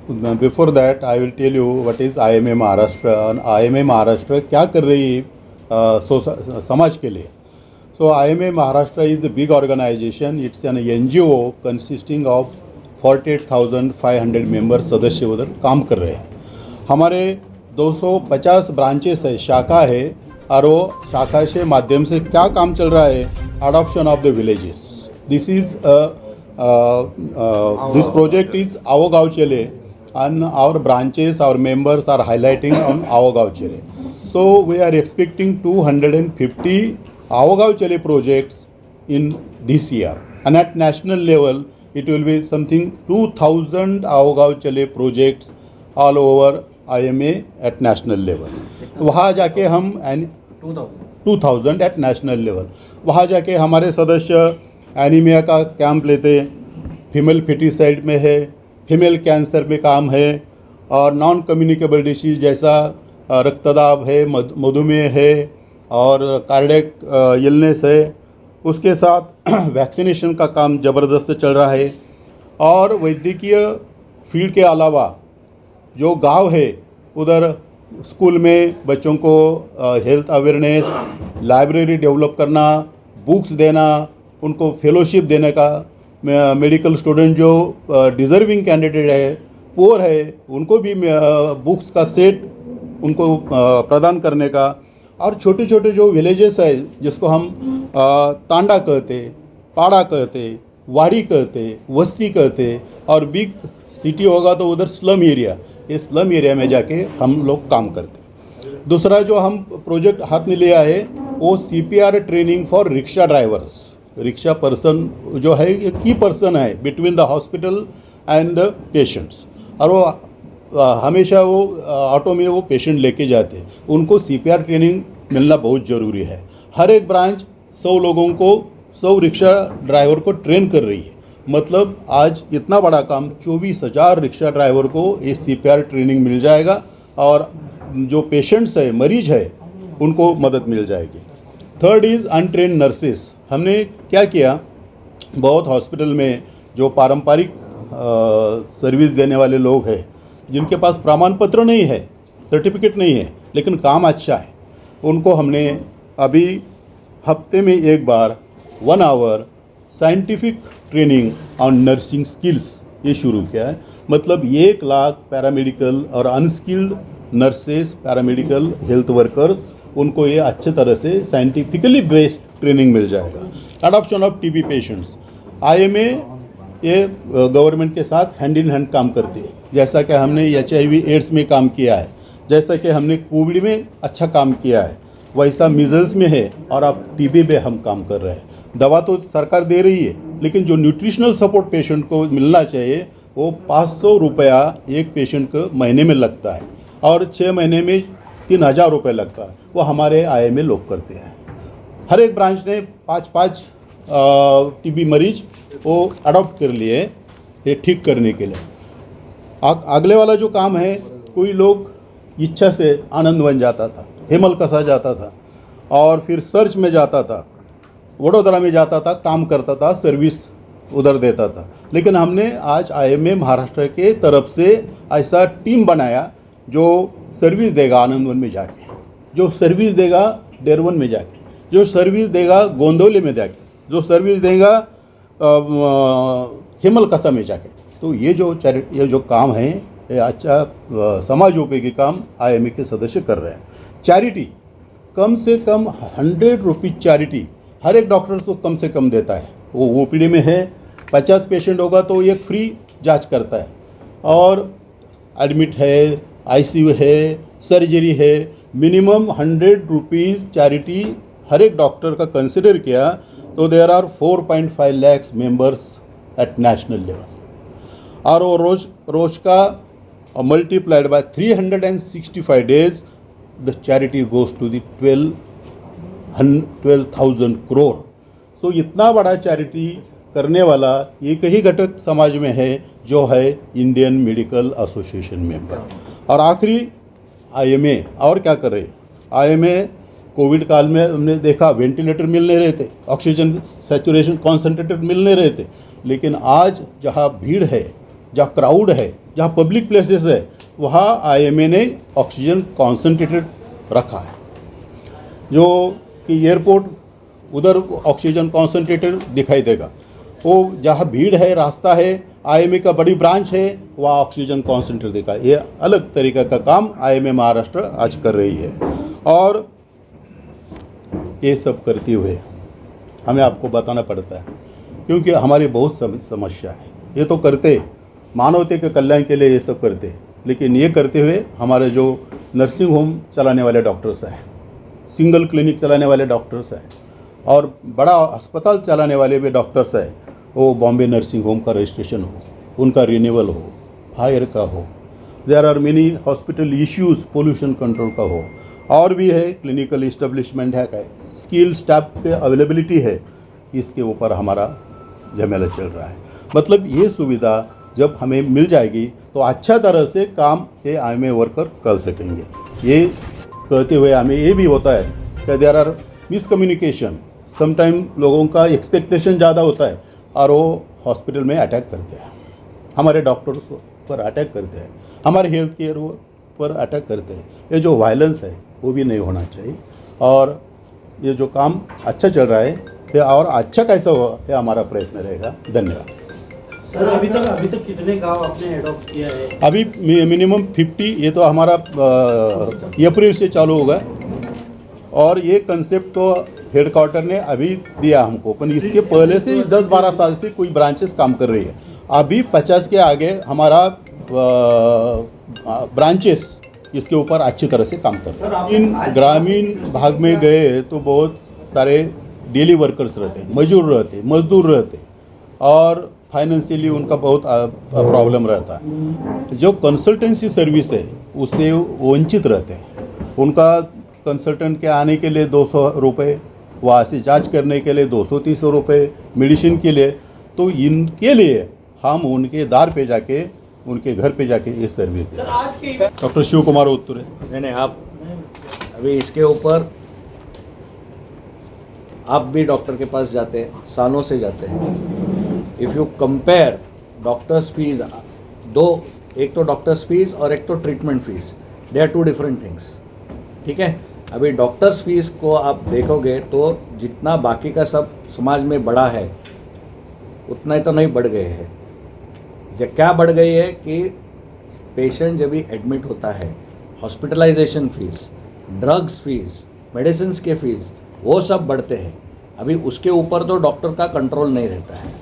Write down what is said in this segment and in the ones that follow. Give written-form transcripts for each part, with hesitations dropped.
Before that I will tell you what is IMA Maharashtra और IMA Maharashtra क्या कर रही है समाज के लिए. So IMA Maharashtra is a big organization. It's an NGO consisting of 48,500 member सदस्य उधर काम कर रहे हैं. हमारे 250 ब्रांचेस है, शाखा है, और वो शाखा से माध्यम से क्या काम चल रहा है, adoption of the villages. This is this project is आओ गाँव चले and our branches, our members are highlighting on आओ गाँव चले. So we are expecting 250 आओ गाँव चले projects in this year, and at national level it will be something 2,000 आओ गाँव चले projects all over IMA at national level. वहाँ जाके हम 2000 at national level, वहाँ जाके हमारे सदस्य एनीमिया का कैंप लेते, फीमेल फेटिसाइड में है, फीमेल कैंसर में काम है, और नॉन कम्युनिकेबल डिसीज जैसा रक्तदाब है, मधुमेह है, और कार्डियक इलनेस है. उसके साथ वैक्सीनेशन का काम ज़बरदस्त चल रहा है. और वैद्यकीय फील्ड के अलावा जो गांव है उधर स्कूल में बच्चों को हेल्थ अवेयरनेस, लाइब्रेरी डेवलप करना, बुक्स देना, उनको फेलोशिप देने का, मेडिकल स्टूडेंट जो डिज़र्विंग कैंडिडेट है, पुअर है, उनको भी बुक्स का सेट उनको प्रदान करने का. और छोटे छोटे जो विलेजेस है जिसको हम तांडा कहते, पाड़ा कहते, वाड़ी कहते, वस्ती कहते, और बिग सिटी होगा तो उधर स्लम एरिया, ये स्लम एरिया में जाके हम लोग काम करते. दूसरा जो हम प्रोजेक्ट हाथ में लिया है वो CPR training for rickshaw drivers. Rickshaw person जो है ये की पर्सन है between the hospital and the patients, और वो हमेशा वो ऑटो में वो पेशेंट लेके जाते हैं. उनको CPR ट्रेनिंग मिलना बहुत ज़रूरी है. हर एक ब्रांच 100 लोगों को, 100 रिक्शा ड्राइवर को ट्रेन कर रही है. मतलब आज इतना बड़ा काम 24,000 रिक्शा ड्राइवर को ये CPR ट्रेनिंग मिल जाएगा, और जो पेशेंट्स है, मरीज है, उनको मदद मिल जाएगी. Third is untrained nurses. हमने क्या किया, बहुत हॉस्पिटल में जो पारंपरिक सर्विस देने वाले लोग हैं जिनके पास प्रमाण पत्र नहीं है, सर्टिफिकेट नहीं है, लेकिन काम अच्छा है, उनको हमने अभी हफ्ते में एक बार 1 hour scientific training on nursing skills ये शुरू किया है. मतलब 1 लाख पैरामेडिकल और unskilled nurses, paramedical health workers, उनको ये अच्छे तरह से साइंटिफिकली बेस्ड ट्रेनिंग मिल जाएगा. Adoption of TB patients, IMA ये गवर्नमेंट के साथ हैंड इन हैंड काम करती है. जैसा कि हमने HIV एड्स में काम किया है, जैसा कि हमने कोविड में अच्छा काम किया है, वैसा मीजल्स में है, और अब TB में हम काम कर रहे हैं. दवा तो सरकार दे रही है, लेकिन जो न्यूट्रिशनल सपोर्ट पेशेंट को मिलना चाहिए वो 500 रुपया एक पेशेंट को महीने में लगता है, और 6 महीने में 3,000 रुपये लगता है. वो हमारे IMA लोग करते हैं. हर एक ब्रांच ने 5-5 TB मरीज वो अडॉप्ट कर लिए ये ठीक करने के लिए. अगले वाला जो काम है, कोई लोग इच्छा से आनंद वन जाता था, हेमल कसा जाता था, और फिर सर्च में जाता था, वडोदरा में जाता था, काम करता था, सर्विस उधर देता था. लेकिन हमने आज IMA महाराष्ट्र के तरफ से ऐसा टीम बनाया जो सर्विस देगा आनंद वन में जाके, जो सर्विस देगा डेरवन में जाके, जो सर्विस देगा गोंदवले में जाके, जो सर्विस देगा हेमल कसा में जाके. तो ये जो काम है ये अच्छा समाजोपयोगी काम IMA के सदस्य कर रहे हैं. चैरिटी, कम से कम 100 रुपीज़ चैरिटी हर एक डॉक्टर को कम से कम देता है. वो OPD में है, 50 पेशेंट होगा तो एक फ्री जांच करता है, और एडमिट है, ICU है, सर्जरी है, मिनिमम 100 रुपीज़ चैरिटी हर एक डॉक्टर का कंसिडर किया तो there are 4.5 lakh members at national level. और वो रोज का multiplied by 365 days the charity goes to the 12,000 crore. So इतना बड़ा चैरिटी करने वाला एक ही घटक समाज में है जो है इंडियन मेडिकल एसोसिएशन मेंबर. और आखिरी IMA और क्या कर रहे. IMA कोविड काल में हमने देखा वेंटिलेटर मिल नहीं रहे थे, ऑक्सीजन सैचुरेशन कॉन्सेंट्रेटर मिल नहीं रहे थे, लेकिन आज जहाँ भीड़ है, जहाँ क्राउड है, जहाँ पब्लिक प्लेसेस है वहाँ IMA ने ऑक्सीजन कॉन्सेंट्रेटेड रखा है। जो कि एयरपोर्ट उधर ऑक्सीजन कॉन्सेंट्रेटेड दिखाई देगा, वो जहाँ भीड़ है, रास्ता है, IMA का बड़ी ब्रांच है, वहाँ ऑक्सीजन कॉन्सेंट्रेट देखा। ये अलग तरीक़े का काम IMA महाराष्ट्र आज कर रही है। और ये सब करते हुए हमें आपको बताना पड़ता है, क्योंकि हमारी बहुत समस्या है। ये तो करते मानवता के कल्याण के लिए ये सब करते, लेकिन ये करते हुए हमारे जो नर्सिंग होम चलाने वाले डॉक्टर्स हैं, सिंगल क्लिनिक चलाने वाले डॉक्टर्स हैं और बड़ा अस्पताल चलाने वाले भी डॉक्टर्स हैं, वो बॉम्बे नर्सिंग होम का रजिस्ट्रेशन हो, उनका रिन्यूअल हो, फायर का हो, there are many hospital issues, pollution control का हो, और भी है, क्लिनिकल इस्टेब्लिशमेंट है, स्किल स्टाफ के अवेलेबिलिटी है, इसके ऊपर हमारा झमेला चल रहा है। मतलब ये सुविधा जब हमें मिल जाएगी तो अच्छा तरह से काम ये IMA वर्कर कर सकेंगे। ये कहते हुए हमें ये भी होता है कि देयर आर मिसकम्युनिकेशन, समटाइम लोगों का एक्सपेक्टेशन ज़्यादा होता है और वो हॉस्पिटल में अटैक करते हैं, हमारे डॉक्टर्स पर अटैक करते हैं, हमारे हेल्थ केयर पर अटैक करते हैं। ये जो वायलेंस है वो भी नहीं होना चाहिए। और ये जो काम अच्छा चल रहा है ये और अच्छा कैसा हो, ये हमारा प्रयत्न रहेगा। धन्यवाद सर। अभी तक कितने गांव आपने एडॉप्ट किया है? अभी मिनिमम 50, ये तो हमारा अप्रैल से चालू होगा और ये कंसेप्ट तो हेडक्वार्टर ने अभी दिया हमको, पर इसके पहले से 10-12 साल से कोई ब्रांचेस काम कर रही है। अभी 50 के आगे हमारा ब्रांचेस इसके ऊपर अच्छी तरह से काम कर रहे हैं। इन ग्रामीण भाग में गए तो बहुत सारे डेली वर्कर्स रहते हैं, मजदूर रहते और फाइनेंशियली उनका बहुत प्रॉब्लम रहता है। जो कंसल्टेंसी सर्विस है उससे वंचित रहते हैं। उनका कंसल्टेंट के आने के लिए 200 रुपये, वहाँ से जांच करने के लिए 200-300 रुपये, मेडिसिन के लिए, तो इनके लिए हम उनके दार पे जाके, उनके घर पे जाके ये सर्विस दें। डॉक्टर शिव कुमार उत्तरे। नहीं, आप अभी इसके ऊपर आप भी डॉक्टर के पास जाते हैं, सालों से जाते हैं। If you compare doctors fees, एक तो डॉक्टर्स फीस और एक तो treatment fees, they are 2 different things. ठीक है, अभी डॉक्टर्स फीस को आप देखोगे तो जितना बाकी का सब समाज में बढ़ा है उतना ही तो नहीं बढ़ गए हैं। क्या बढ़ गई है कि पेशेंट जब भी एडमिट होता है, hospitalisation fees, drugs fees, medicine के फीस, वो सब बढ़ते हैं। अभी उसके ऊपर तो डॉक्टर का कंट्रोल नहीं रहता है।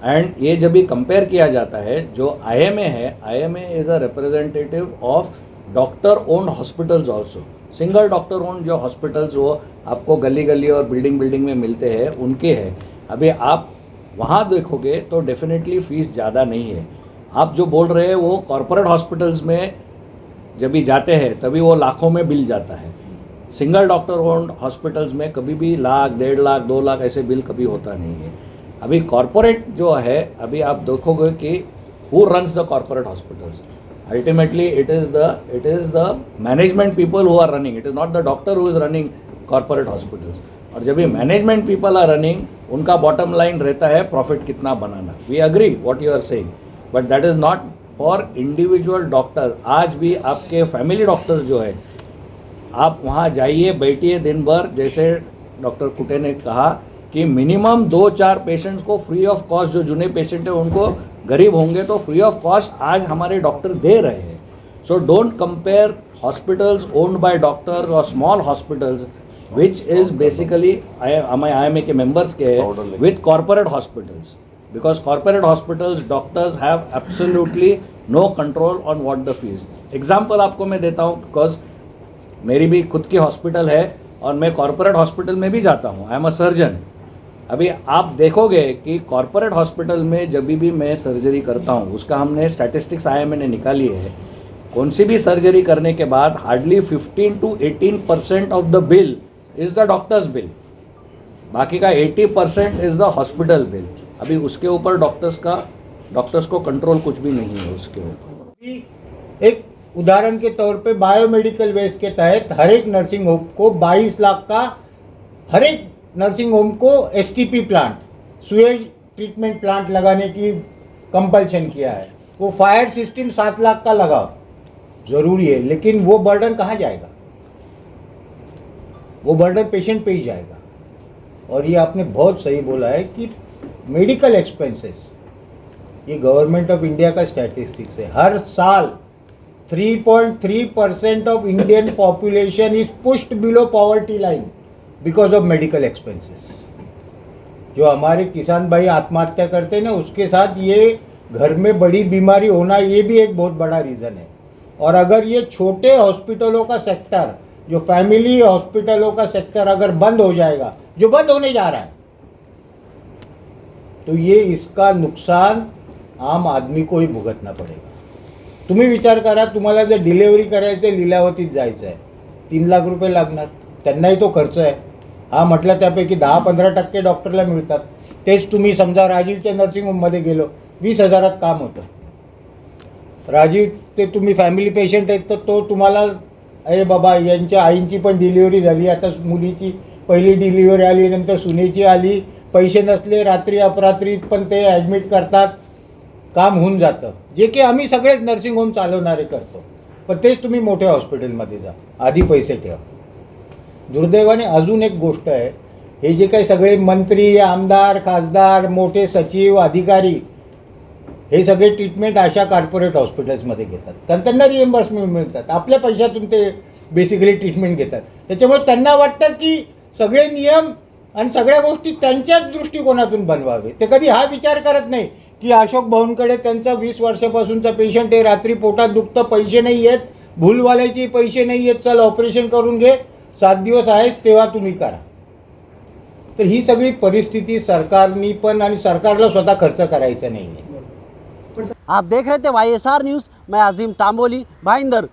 एंड ये जब भी कंपेयर किया जाता है, जो IMA है, IMA is a representative of doctor owned hospitals also. Single doctor owned जो हॉस्पिटल्स वो आपको गली गली और बिल्डिंग में मिलते हैं, उनके हैं। अभी आप वहाँ देखोगे तो डेफिनेटली फ़ीस ज़्यादा नहीं है। आप जो बोल रहे हैं वो कॉरपोरेट हॉस्पिटल्स में जब भी जाते हैं तभी वो लाखों में बिल जाता है। सिंगल डॉक्टर ओन्ड हॉस्पिटल्स में कभी भी लाख, 1.5 लाख, 2 लाख ऐसे बिल कभी होता नहीं है। अभी कॉरपोरेट जो है, अभी आप देखोगे कि who runs the corporate hospitals, ultimately it is the management people who are running, it is not the doctor who is running corporate hospitals. और जब भी मैनेजमेंट पीपल आर रनिंग, उनका बॉटम लाइन रहता है प्रॉफिट कितना बनाना। We agree what you are saying, but that is not for individual doctor. आज भी आपके फैमिली डॉक्टर्स जो है, आप वहाँ जाइए, बैठिए दिन भर, जैसे डॉक्टर कुटे ने कहा कि मिनिमम 2-4 पेशेंट्स को फ्री ऑफ कॉस्ट, जो जुने पेशेंट है उनको गरीब होंगे तो फ्री ऑफ कॉस्ट आज हमारे डॉक्टर दे रहे हैं। So don't compare hospitals owned by doctors और small hospitals which is basically IMA के members के with corporate hospitals, because corporate hospitals doctors have absolutely no control on what the fees. Example आपको मैं देता हूँ, because मेरी भी खुद की हॉस्पिटल है और मैं कॉरपोरेट हॉस्पिटल में भी जाता हूँ। I am a surgeon. अभी आप देखोगे कि कॉरपोरेट हॉस्पिटल में जब भी मैं सर्जरी करता हूँ, उसका हमने स्टैटिस्टिक्स IMA ने निकाली है, कौन सी भी सर्जरी करने के बाद hardly 15 to 18% of the bill is the doctors bill, बाकी का 80% इज़ द हॉस्पिटल बिल। अभी उसके ऊपर डॉक्टर्स को कंट्रोल कुछ भी नहीं है उसके ऊपर। एक उदाहरण के तौर पे बायोमेडिकल वेस्ट के तहत हर एक नर्सिंग होम को 22 लाख का, हर एक नर्सिंग होम को STP plant, Suez treatment plant लगाने की कंपल्शन किया है। वो फायर सिस्टम 7 लाख का लगाओ, जरूरी है, लेकिन वो बर्डन कहाँ जाएगा? वो बर्डन पेशेंट पे ही जाएगा। और ये आपने बहुत सही बोला है कि मेडिकल एक्सपेंसेस, ये गवर्नमेंट ऑफ इंडिया का स्टैटिस्टिक्स है, हर साल 3.3% of Indian population is pushed below poverty line because of medical expenses. जो हमारे किसान भाई आत्महत्या करते हैं ना, उसके साथ ये घर में बड़ी बीमारी होना, ये भी एक बहुत बड़ा रीज़न है। और अगर ये छोटे हॉस्पिटलों का सेक्टर, जो फैमिली हॉस्पिटलों का सेक्टर अगर बंद हो जाएगा, जो बंद होने जा रहा है, तो ये इसका नुकसान आम आदमी को ही भुगतना पडेगा। तुम्ही विचार करा, तुम्हाला जर डिलेवरी करायचं आहे, लीलावतीत जायचं आहे, 3 लाख रुपये लागणार, त्यांनाही तो खर्च आहे। हा म्हटलं त्यापैकी 10-15% डॉक्टरला मिळतात, तेच तुम्ही समजा राजीवच्या नर्सिंग होममध्ये गेलो, 20,000त काम होतं। राजीव ते तुम्ही फॅमिली पेशंट आहेत, तर तो तुम्हाला, अरे बाबा यांच्या आईंची पण डिलिव्हरी झाली, आता मुलीची पहिली डिलिव्हरी आली, नंतर सुनेची आली, पैसे नसले रात्री अपरात्री पण ते ॲडमिट करतात, काम होऊन जातं, जे की आम्ही सगळेच नर्सिंग होम चालवणारे करतो। पण तेच तुम्ही मोठ्या हॉस्पिटलमध्ये जा, आधी पैसे ठेवा। दुर्दैवाने अजून एक गोष्ट आहे, हे जे काही सगळे मंत्री, आमदार, खासदार, मोठे सचिव, अधिकारी, हे सगळे ट्रीटमेंट अशा कॉर्पोरेट हॉस्पिटल्समध्ये घेतात, कारण त्यांना रिएम्बर्समेंट मिळतात, आपल्या पैशातून ते बेसिकली ट्रीटमेंट घेतात। त्याच्यामुळे त्यांना वाटतं की सगळे नियम आणि सगळ्या गोष्टी त्यांच्याच दृष्टिकोनातून बनवावे। ते कधी हा विचार करत नाही की अशोक भाऊंकडे त्यांचा 20 वर्षापासूनचा पेशंट आहे, रात्री पोटात दुखतं, पैसे नाही आहेत, भूलवाल्याचे पैसे नाही आहेत, चल ऑपरेशन करून घे, 7 दिवस आहेस तेव्हा तुम्ही करा। तर ही सगळी परिस्थिती सरकारनी पण, आणि सरकारला स्वतः खर्च करायचा नाही है। आप देख रहे थे YSR न्यूज़, मैं अजीम तांबोली, भाईंदर।